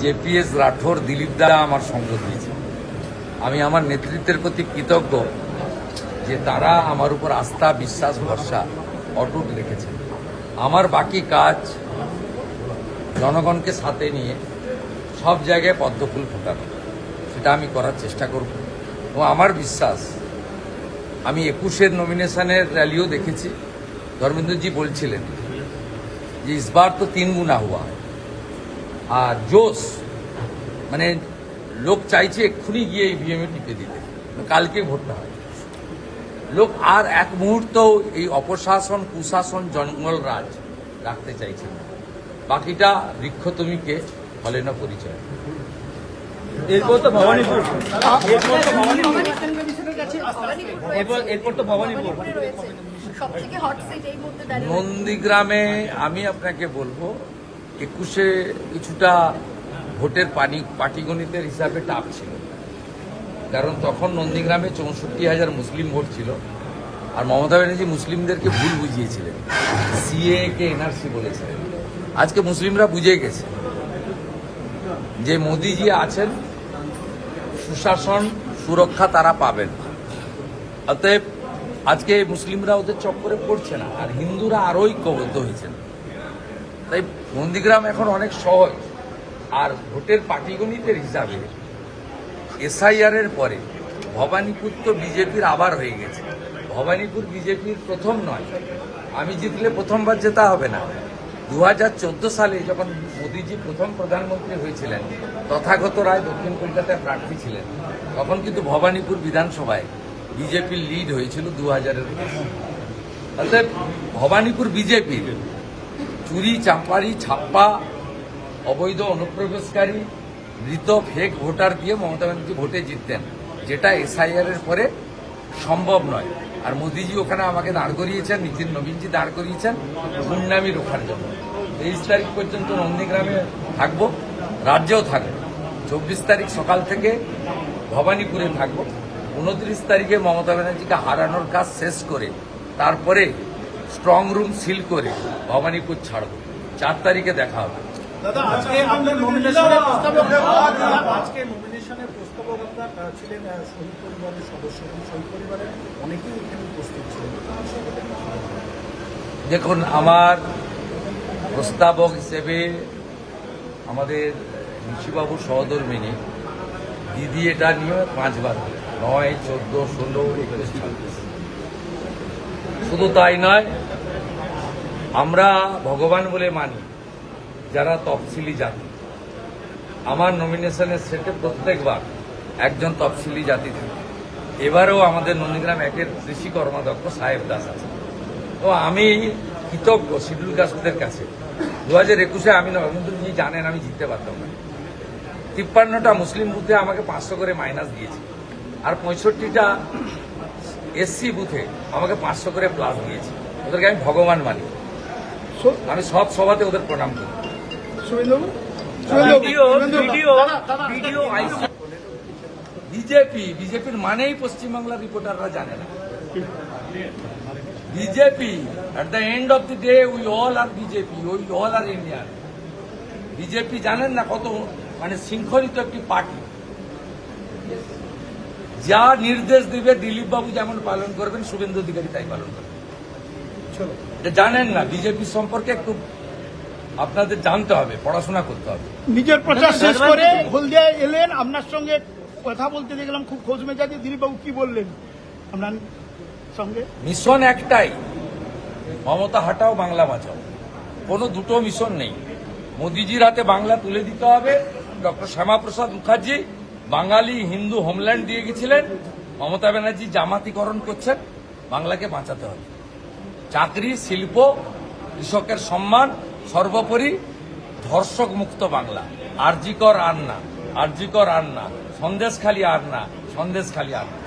JPS Rathore Dilip দা আমার সঙ্গ দিয়েছে। আমি আমার নেতৃত্বের প্রতি কৃতজ্ঞ যে তারা আমার উপর আস্থা, বিশ্বাস, ভরসা অটুট রেখেছেন। আমার বাকি কাজ জনগণকে সাথে নিয়ে সব জায়গায় পদ্মফুল ফোটানো, সেটা আমি করার চেষ্টা করব। ও আমার বিশ্বাস, আমি 21-এর নমিনেশনের র্যালিও দেখেছি। ধর্মেন্দ্রজি বলছিলেন যে ইসবার তো 3 গুনা হুয়া है। আর জোশ মানে লোক চাইছে এক্ষুনি গিয়ে ইভিএমে টিপে দিতে, কালকে ভোটটা হয়। লোক আর এক মুহূর্ত এই অপশাসন, কুশাসন, জঙ্গল রাজ রাখতে চাইছে না। বাকিটা বৃক্ষতমিকে ফলে না পরিচয়। এরপর তো ভবানীপুর, নন্দীগ্রামে আমি আপনাকে বলবো 21-এ কিছুটা ভোটের পাটিগণিতের হিসাবে টাপ ছিল, কারণ তখন নন্দীগ্রামে 64,000 মুসলিম ভোট ছিল। আর মমতা ব্যানার্জি মুসলিমদেরকে ভুল বুঝিয়েছিলেন, সিএ কে এনআরসি বলেছিলেন। আজকে মুসলিমরা বুঝে গেছে যে মোদিজি আছেন, সুশাসন, সুরক্ষা তারা পাবেন। অতএব আজকে মুসলিমরা ওদের চক্করে পড়ছে না, আর হিন্দুরা আরো ঐক্যবদ্ধ হয়েছেন। তাই নন্দীগ্রাম এখন অনেক সহজ। আর ভোটের পাটিগণিতের হিসাবে এসআইআর এর পরে ভবানীপুর তো বিজেপির আবার হয়ে গেছে। ভবানীপুর বিজেপির প্রথম নয়, আমি জিতলে প্রথমবার জেতা হবে না। 2014 সালে যখন মোদিজি প্রথম প্রধানমন্ত্রী হয়েছিলেন, তথাগত রায় দক্ষিণ কলকাতায় প্রার্থী ছিলেন, তখন কিন্তু ভবানীপুর বিধানসভায় বিজেপির লিড হয়েছিল 2000-এর। অর্থাৎ ভবানীপুর বিজেপির চুরি, চাম্পারি, ছাপ্পা, অবৈধ অনুপ্রবেশকারী, মৃত ফেক ভোটার দিয়ে মমতা ব্যানার্জি ভোটে জিততেন, যেটা এসআইআর এর পরে সম্ভব নয়। আর মোদিজি ওখানে আমাকে দাঁড় করিয়েছেন, নিতিন নবীনজি দাঁড় করিয়েছেন গুন্ডামি রোখার জন্য। 23 তারিখ পর্যন্ত নন্দীগ্রামে থাকবো, রাজ্যেও থাকবো। 24 তারিখ সকাল থেকে ভবানীপুরে থাকবো। 29 তারিখে মমতা ব্যানার্জিকে হারানোর কাজ শেষ করে তারপরে স্ট্রং রুম সিল করে ভবানীপুর ছাড়বো। 4 তারিখে দেখা হবে। দাদা, আজকে আপনার নমিনেশনের প্রস্তাবকতা ছিলেন শহীদ পরিবারের সদস্য, শহীদ পরিবারের অনেকেই এখানে উপস্থিত ছিলেন। দেখুন, আমার প্রস্তাবক হিসেবে আমাদের ঋষিবাবু সহধর্মিনী দিদি এটা নিয়ে 5 বার, 9, 14, 16, 21, 26। শুধু তাই নয়, আমরা ভগবান বলে মানি যারা তফসিলি জাতি। আমার নমিনেশনের সেটে প্রত্যেকবার একজন তফসিলি জাতি থাকে। এবারেও আমাদের নন্দীগ্রাম 1-এর কৃষি কর্মাধ্যক্ষ সাহেব দাস আছে। তো আমি কৃতজ্ঞ শিডিউল কাস্টদের কাছে। 2021-এ আমি নরেন্দ্রজি জানেন আমি জিততে পারতাম না। 53টা মুসলিম বুথে আমাকে 500 করে মাইনাস দিয়েছে, আর 65টা এসসি বুথে আমাকে 500 করে প্লাস দিয়েছে। ওদেরকে আমি ভগবান মানি। আমি সব সভাতে ওদের প্রণাম করি। বিজেপির মানেই পশ্চিমবাংলার রিপোর্টাররা জানে না। BJP at the end of the day we all are BJP, we all are Indian. BJP জানেন না কত মানে শৃঙ্খলিত একটি পার্টি। যা নির্দেশ দিবে দিলীপ বাবু যেমন পালন করবেন, শুভেন্দু অধিকারী তাই পালন করবেন। জানেন না বিজেপি সম্পর্কে একটু আপনাদের জানতে হবে, পড়াশোনা করতে হবে। নিজের প্রচার শেষ করে হলদিয়ায় এলেন, আপনার সঙ্গে কথা বলতে দেখলাম, খুব খোঁজ মেজাজে। দিলীপবাবু কি বললেন আপনার সঙ্গে? মিশন একটাই, মমতা হাটাও, বাংলা বাঁচাও। কোনো দুটো মিশন নেই। মোদিজির হাতে বাংলা তুলে দিতে হবে। ডক্টর শ্যামাপ্রসাদ মুখার্জি বাঙালি হিন্দু হোমল্যান্ড দিয়ে গেছিলেন, মমতা ব্যানার্জি জামাতিকরণ করছেন। বাংলাকে বাঁচাতে হবে। চাকরি, শিল্প, কৃষকের সম্মান, সর্বোপরি ধর্ষক মুক্ত বাংলা। আরজিকর আর না, আরজিকর আর না, সন্দেশখালী আর না, সন্দেশখালী আর না।